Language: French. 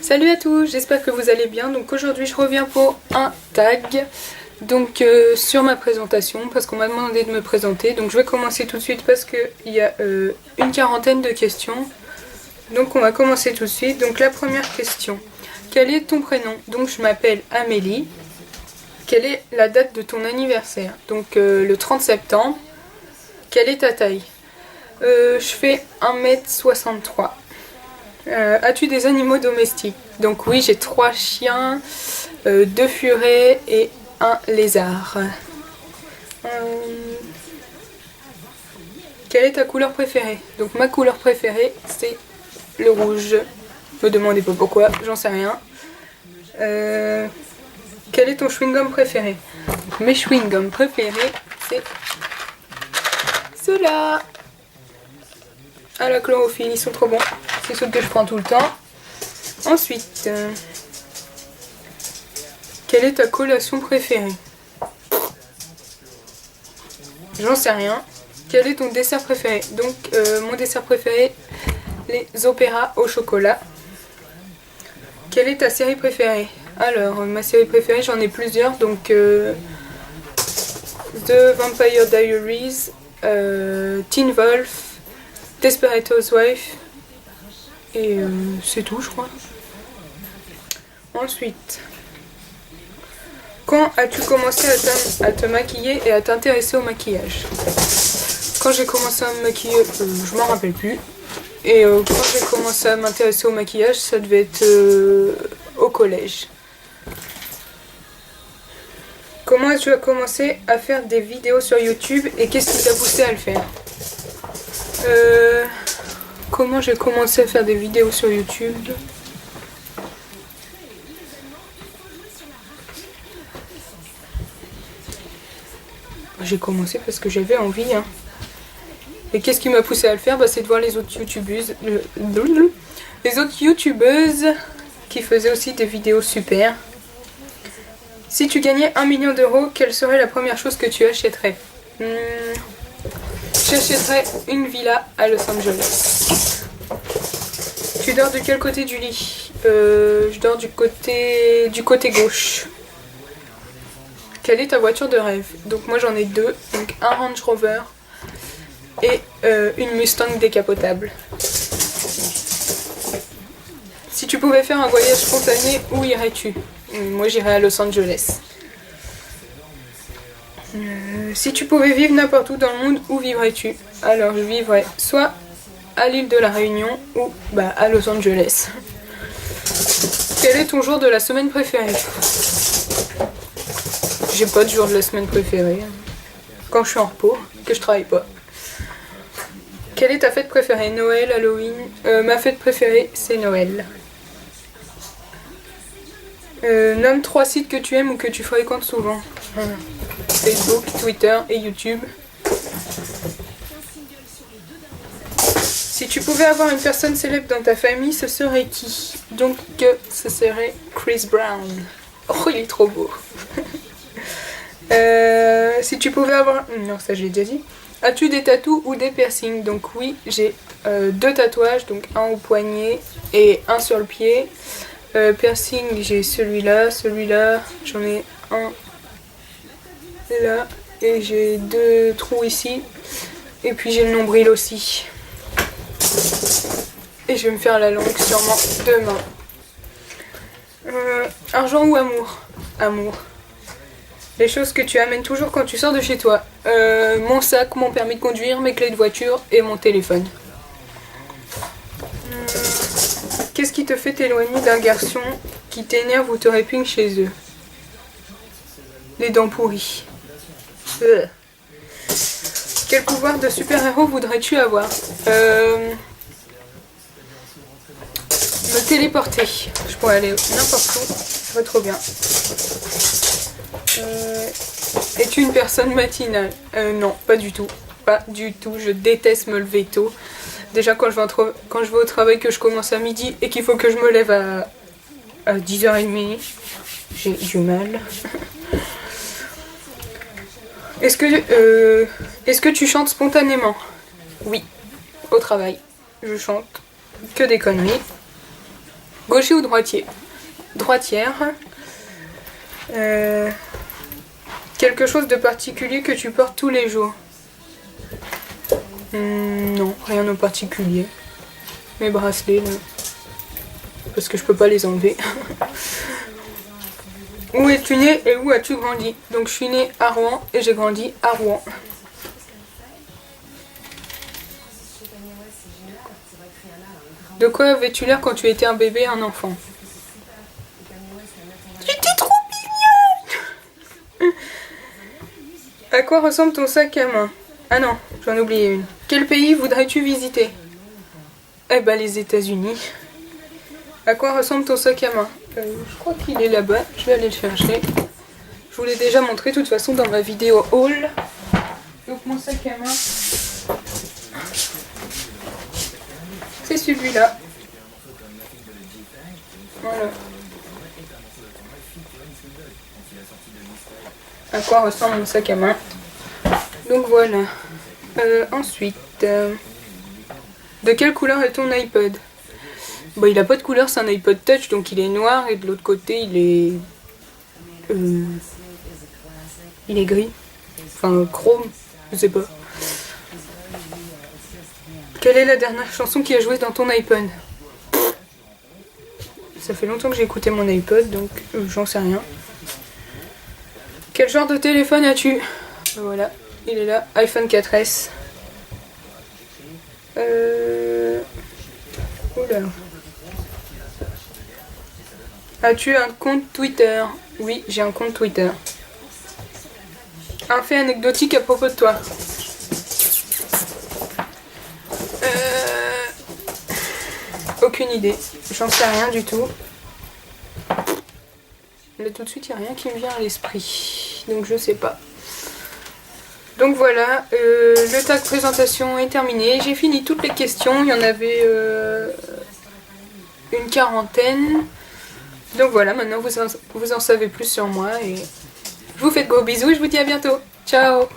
Salut à tous, j'espère que vous allez bien. Donc aujourd'hui je reviens pour un tag sur ma présentation parce qu'on m'a demandé de me présenter. Donc je vais commencer tout de suite parce qu'il y a une quarantaine de questions. Donc on va commencer tout de suite. Donc la première question, quel est ton prénom? Donc je m'appelle Amélie. Quelle est la date de ton anniversaire? Donc le 30 septembre. Quelle est ta taille? Je fais 1m63. As-tu des animaux domestiques? Donc oui, j'ai 3 chiens, 2 furets et un lézard. Quelle est ta couleur préférée? Donc ma couleur préférée, c'est le rouge. Me demandez pas pourquoi, j'en sais rien. Quel est ton chewing-gum préféré? Mes chewing-gums préférés, c'est ceux-là. À la chlorophylle, ils sont trop bons. C'est ceux que je prends tout le temps. Ensuite, quelle est ta collation préférée? J'en sais rien. Quel est ton dessert préféré? Donc, mon dessert préféré, les opéras au chocolat. Quelle est ta série préférée? Alors, ma série préférée, j'en ai plusieurs. Donc, The Vampire Diaries, Teen Wolf, Desperate Housewives, et c'est tout, je crois. Ensuite, quand as-tu commencé à te maquiller et à t'intéresser au maquillage? Quand j'ai commencé à me maquiller, je m'en rappelle plus. Et quand j'ai commencé à m'intéresser au maquillage, ça devait être au collège. Comment as-tu commencé à faire des vidéos sur YouTube et qu'est-ce qui t'a poussé à le faire? Comment j'ai commencé à faire des vidéos sur YouTube? J'ai commencé parce que j'avais envie. Et qu'est-ce qui m'a poussé à le faire? C'est de voir les autres youtubeuses. Les autres youtubeuses qui faisaient aussi des vidéos super. Si tu gagnais 1 million d'euros, quelle serait la première chose que tu achèterais? J'achèterais une villa à Los Angeles. Tu dors de quel côté du lit? Je dors du côté gauche. Quelle est ta voiture de rêve? Donc moi j'en ai 2, donc un Range Rover et une Mustang décapotable. Si tu pouvais faire un voyage spontané, où irais-tu? Moi j'irais à Los Angeles. Si tu pouvais vivre n'importe où dans le monde, où vivrais-tu? Alors je vivrais soit à l'île de la Réunion ou à Los Angeles. Quel est ton jour de la semaine préféré? J'ai pas de jour de la semaine préféré. Quand je suis en repos, que je travaille pas. Quelle est ta fête préférée? Noël, Halloween? Ma fête préférée, c'est Noël. Nomme 3 sites que tu aimes ou que tu fréquentes souvent. Facebook, Twitter et YouTube. Si tu pouvais avoir une personne célèbre dans ta famille, ce serait qui? Donc ce serait Chris Brown. Oh, il est trop beau. Si tu pouvais avoir... Non, ça j'ai déjà dit. As-tu des tatous ou des piercings? Donc oui, j'ai 2 tatouages, donc un au poignet et un sur le pied. Piercing, j'ai celui-là, j'en ai un là, et j'ai 2 trous ici. Et puis j'ai le nombril aussi. Et je vais me faire la langue sûrement demain. Argent ou amour? Amour. Les choses que tu amènes toujours quand tu sors de chez toi. Mon sac, mon permis de conduire, mes clés de voiture et mon téléphone. Qu'est-ce qui te fait t'éloigner d'un garçon qui t'énerve ou te répugne chez eux? Les dents pourries. Quel pouvoir de super-héros voudrais-tu avoir? Me téléporter. Je pourrais aller n'importe où. Ça va trop bien. Es-tu une personne matinale? Non, pas du tout. Pas du tout. Je déteste me lever tôt. Déjà quand je vais au travail que je commence à midi et qu'il faut que je me lève à 10h30, j'ai du mal. Est-ce que tu chantes spontanément? Oui, au travail. Je chante que des conneries. Gaucher ou droitier? Droitière. Quelque chose de particulier que tu portes tous les jours? Non, rien de particulier. Mes bracelets, là. Parce que je peux pas les enlever. Où es-tu né et où as-tu grandi? Donc je suis née à Rouen et j'ai grandi à Rouen. De quoi avais-tu l'air quand tu étais un bébé, un enfant? J'étais trop mignonne. À quoi ressemble ton sac à main? Ah non, j'en ai oublié une. Quel pays voudrais-tu visiter? Eh ben les États-Unis. À quoi ressemble ton sac à main? Je crois qu'il est là-bas, je vais aller le chercher. Je vous l'ai déjà montré de toute façon dans ma vidéo haul. Donc mon sac à main, c'est celui-là. Voilà. À quoi ressemble mon sac à main? Donc voilà. Ensuite, de quelle couleur est ton iPod? Bon, il a pas de couleur, c'est un iPod Touch, donc il est noir et de l'autre côté il est gris. Enfin, chrome, je sais pas. Quelle est la dernière chanson qui a joué dans ton iPod? Ça fait longtemps que j'ai écouté mon iPod, donc j'en sais rien. Quel genre de téléphone as-tu? Voilà, il est là, iPhone 4S. Oula. As-tu un compte Twitter? Oui, j'ai un compte Twitter. Un fait anecdotique à propos de toi. Aucune idée. J'en sais rien du tout. Là tout de suite, il n'y a rien qui me vient à l'esprit. Donc je sais pas. Donc voilà, le tag présentation est terminé. J'ai fini toutes les questions. Il y en avait une quarantaine. Donc voilà, maintenant vous en savez plus sur moi. Et je vous fais de gros bisous et je vous dis à bientôt. Ciao!